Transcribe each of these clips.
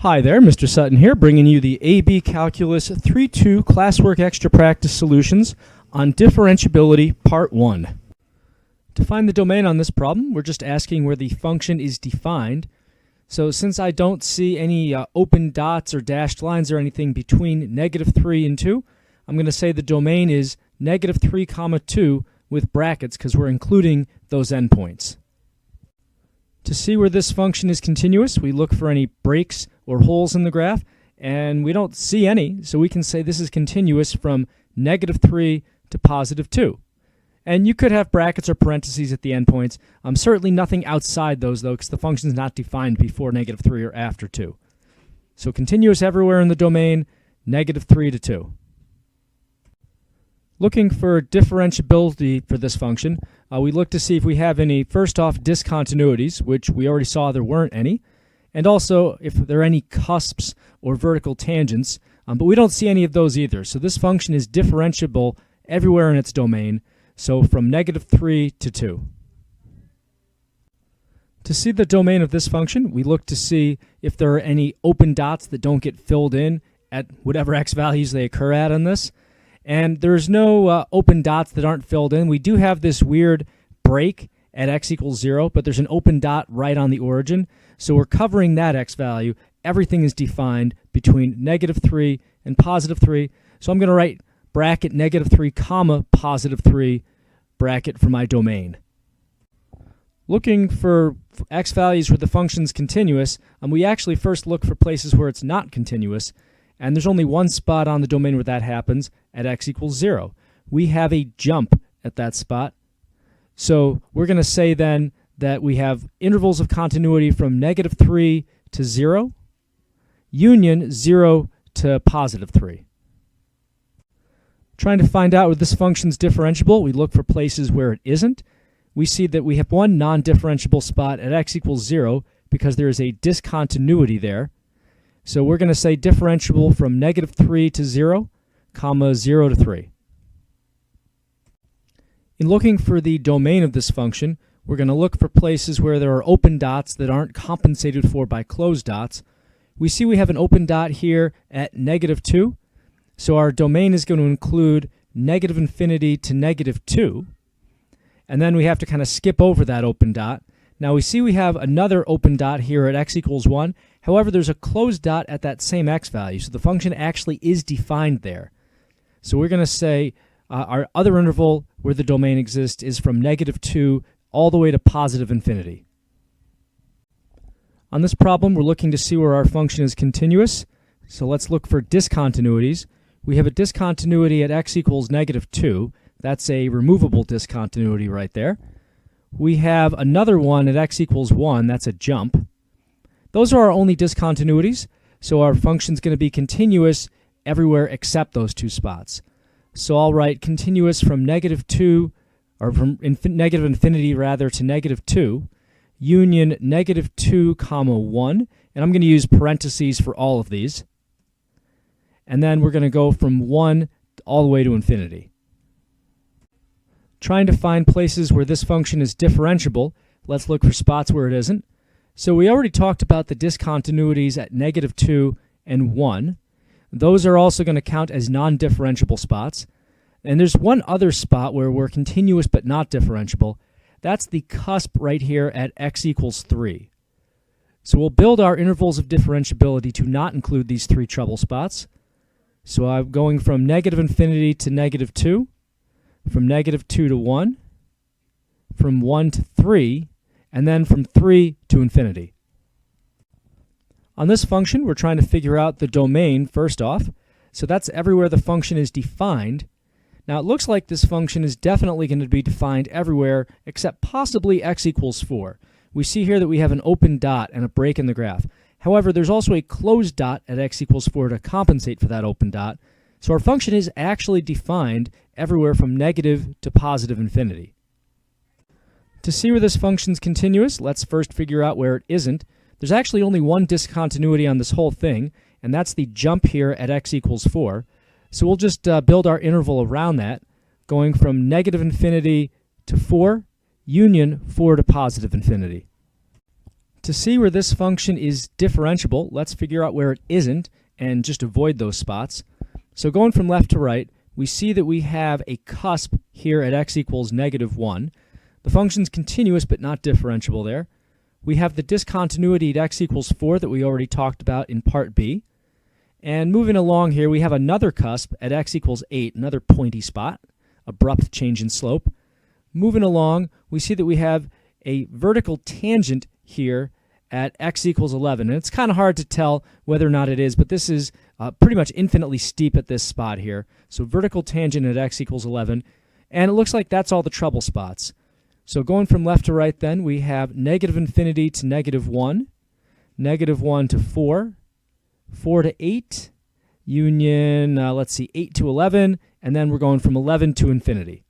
Hi there, Mr. Sutton here, bringing you the AB Calculus 3-2 Classwork Extra Practice Solutions on Differentiability Part 1. To find the domain on this problem, we're just asking where the function is defined. So since I don't see any open dots or dashed lines or anything between -3 and 2, I'm going to say the domain is -3, 2 with brackets because we're including those endpoints. To see where this function is continuous, we look for any breaks or holes in the graph, and we don't see any, so we can say this is continuous from -3 to +2. And you could have brackets or parentheses at the endpoints. Certainly nothing outside those, though, because the function is not defined before -3 or after 2. So continuous everywhere in the domain, -3 to 2. Looking for differentiability for this function, we look to see if we have any, first off, discontinuities, which we already saw there weren't any, and also if there are any cusps or vertical tangents, but we don't see any of those either. So this function is differentiable everywhere in its domain, so from -3 to 2. To see the domain of this function, we look to see if there are any open dots that don't get filled in at whatever x values they occur at on this. And there's no open dots that aren't filled in. We do have this weird break at x equals 0, but there's an open dot right on the origin. So we're covering that x value. Everything is defined between -3 and +3. So I'm going to write bracket -3, +3 bracket for my domain. Looking for x values where the function's continuous, we actually first look for places where it's not continuous. And there's only one spot on the domain where that happens, at x equals 0. We have a jump at that spot. So we're going to say then that we have intervals of continuity from -3 to 0, union 0 to +3. Trying to find out where this function's differentiable, we look for places where it isn't. We see that we have one non-differentiable spot at x equals 0 because there is a discontinuity there. So we're going to say differentiable from -3 to 0, 0 to 3. In looking for the domain of this function, we're going to look for places where there are open dots that aren't compensated for by closed dots. We see we have an open dot here at -2, so our domain is going to include -∞ to -2, and then we have to kind of skip over that open dot. Now we see we have another open dot here at x equals 1. However, there's a closed dot at that same x value, so the function actually is defined there. So we're going to say our other interval where the domain exists is from -2 all the way to +∞. On this problem, we're looking to see where our function is continuous. So let's look for discontinuities. We have a discontinuity at x equals -2. That's a removable discontinuity right there. We have another one at x equals 1. That's a jump. Those are our only discontinuities, so our function is going to be continuous everywhere except those two spots. So I'll write continuous from -2, or from -∞ rather, to -2, union -2, 1, and I'm going to use parentheses for all of these. And then we're going to go from 1 all the way to infinity. Trying to find places where this function is differentiable, let's look for spots where it isn't. So we already talked about the discontinuities at -2 and 1. Those are also going to count as non-differentiable spots. And there's one other spot where we're continuous but not differentiable. That's the cusp right here at x equals 3. So we'll build our intervals of differentiability to not include these three trouble spots. So I'm going from -∞ to -2, from -2 to 1, from 1 to 3, and then from 3 to infinity. On this function, we're trying to figure out the domain first off. So that's everywhere the function is defined. Now it looks like this function is definitely going to be defined everywhere except possibly x equals 4. We see here that we have an open dot and a break in the graph. However, there's also a closed dot at x equals 4 to compensate for that open dot. So our function is actually defined everywhere from negative to +∞. To see where this function is continuous, let's first figure out where it isn't. There's actually only one discontinuity on this whole thing, and that's the jump here at x equals 4. So we'll just build our interval around that, going from -∞ to 4, union 4 to +∞. To see where this function is differentiable, let's figure out where it isn't and just avoid those spots. So going from left to right, we see that we have a cusp here at x equals -1. The function's continuous but not differentiable there. We have the discontinuity at x equals 4 that we already talked about in part B. And moving along here, we have another cusp at x equals 8, another pointy spot, abrupt change in slope. Moving along, we see that we have a vertical tangent here at x equals 11. And it's kind of hard to tell whether or not it is, but this is pretty much infinitely steep at this spot here. So vertical tangent at x equals 11. And it looks like that's all the trouble spots. So going from left to right then, we have -infinity to -1, -1 to 4, 4 to 8, union, let's see, 8 to 11, and then we're going from 11 to infinity.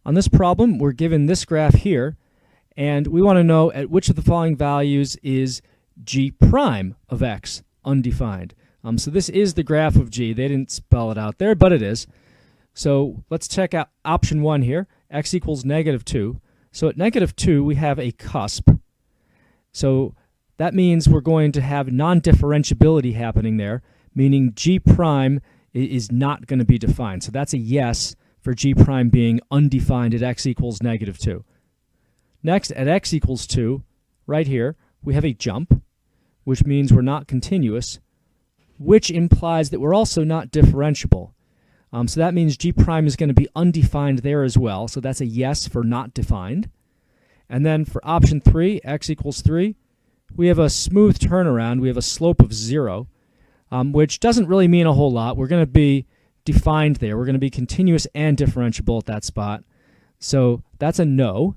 On this problem, we're given this graph here, and we want to know at which of the following values is g prime of x undefined. So this is the graph of g. They didn't spell it out there, but it is. So let's check out option 1 here, x equals -2. So at -2, we have a cusp. So that means we're going to have non-differentiability happening there, meaning g prime is not going to be defined. So that's a yes for g prime being undefined at x equals -2. Next, at x equals 2, right here, we have a jump, which means we're not continuous, which implies that we're also not differentiable. So that means g prime is going to be undefined there as well. So that's a yes for not defined. And then for option 3, x equals 3, we have a smooth turnaround. We have a slope of 0, which doesn't really mean a whole lot. We're going to be defined there. We're going to be continuous and differentiable at that spot. So that's a no.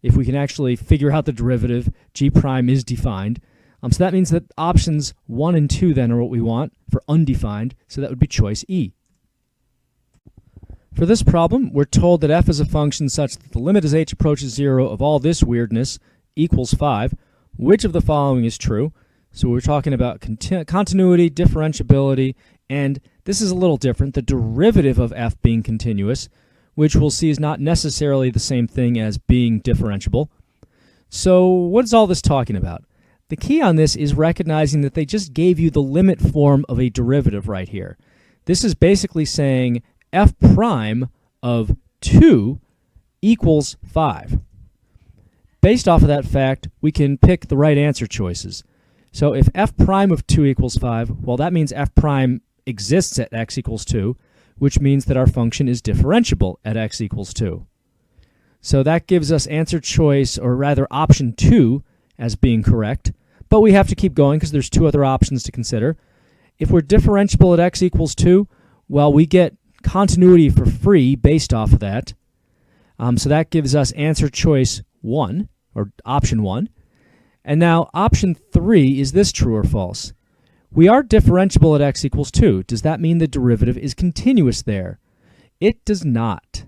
If we can actually figure out the derivative, g prime is defined. So that means that options 1 and 2 then are what we want for undefined. So that would be choice E. For this problem, we're told that f is a function such that the limit as h approaches 0 of all this weirdness equals 5. Which of the following is true? So we're talking about continuity, differentiability, and this is a little different, the derivative of f being continuous, which we'll see is not necessarily the same thing as being differentiable. So what is all this talking about? The key on this is recognizing that they just gave you the limit form of a derivative right here. This is basically saying f prime of 2 equals 5. Based off of that fact, we can pick the right answer choices. So if f prime of 2 equals 5, well, that means f prime exists at x equals 2, which means that our function is differentiable at x equals 2. So that gives us answer choice, or rather option 2, as being correct. But we have to keep going because there's 2 other options to consider. If we're differentiable at x equals 2, well, we get continuity for free based off of that. So that gives us answer choice 1, or option 1. And now option 3, is this true or false? We are differentiable at x equals 2. Does that mean the derivative is continuous there? It does not.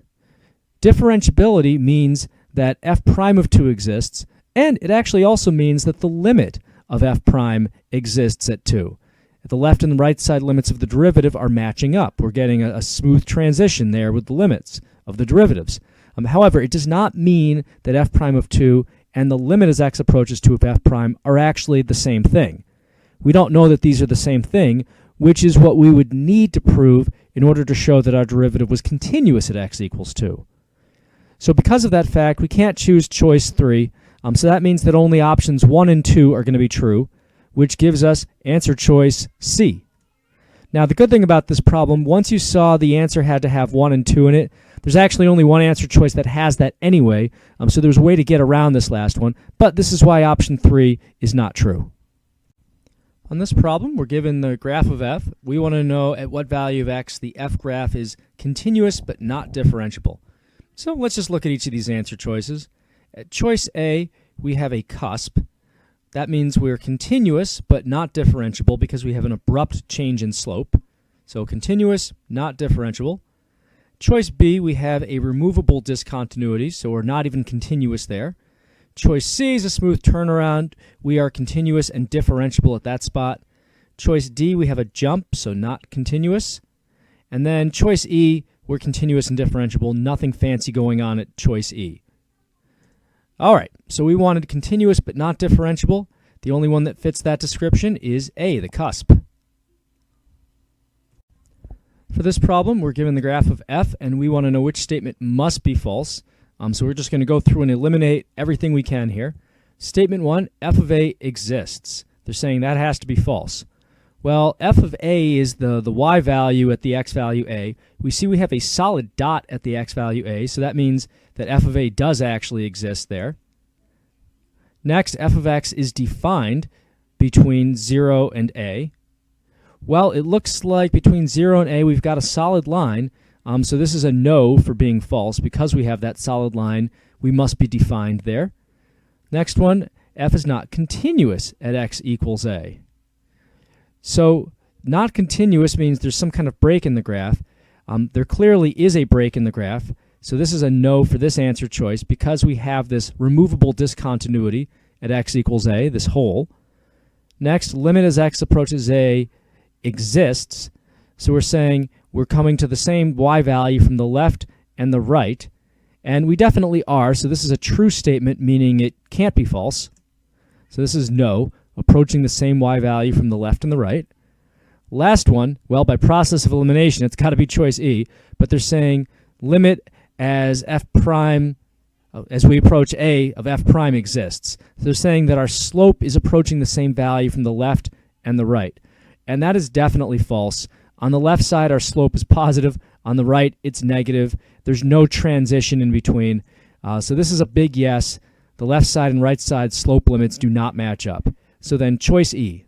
Differentiability means that f prime of 2 exists, and it actually also means that the limit of f prime exists at 2. The left and the right side limits of the derivative are matching up. We're getting a smooth transition there with the limits of the derivatives. However, it does not mean that f prime of 2 and the limit as x approaches 2 of f prime are actually the same thing. We don't know that these are the same thing, which is what we would need to prove in order to show that our derivative was continuous at x equals 2. So because of that fact, we can't choose choice 3. So that means that only options 1 and 2 are going to be true, which gives us answer choice C. Now, the good thing about this problem, once you saw the answer had to have 1 and 2 in it, there's actually only one answer choice that has that anyway, so there's a way to get around this last one, but this is why option 3 is not true. On this problem, we're given the graph of f. We want to know at what value of x the f graph is continuous but not differentiable. So let's just look at each of these answer choices. At choice A, we have a cusp. That means we're continuous but not differentiable because we have an abrupt change in slope. So continuous, not differentiable. Choice B, we have a removable discontinuity, so we're not even continuous there. Choice C is a smooth turnaround. We are continuous and differentiable at that spot. Choice D, we have a jump, so not continuous. And then choice E, we're continuous and differentiable. Nothing fancy going on at choice E. All right, so we wanted continuous but not differentiable. The only one that fits that description is A, the cusp. For this problem, we're given the graph of f, and we want to know which statement must be false. So we're just going to go through and eliminate everything we can here. Statement 1, f of a exists. They're saying that has to be false. Well, f of a is the y value at the x value a. We see we have a solid dot at the x value a, so that means that f of a does actually exist there. Next, f of x is defined between 0 and a. Well, it looks like between 0 and a we've got a solid line, so this is a no for being false. Because we have that solid line, we must be defined there. Next one, f is not continuous at x equals a. So not continuous means there's some kind of break in the graph. There clearly is a break in the graph, so this is a no for this answer choice because we have this removable discontinuity at x equals a, this hole. Next, limit as x approaches a exists, so we're saying we're coming to the same y value from the left and the right, and we definitely are, so this is a true statement, meaning it can't be false. So this is no, approaching the same y value from the left and the right. Last one, well, by process of elimination, it's got to be choice E, but they're saying limit as f prime, as we approach a of f prime exists. So they're saying that our slope is approaching the same value from the left and the right. And that is definitely false. On the left side, our slope is positive. On the right, it's negative. There's no transition in between. So this is a big yes. The left side and right side slope limits do not match up. So then choice E.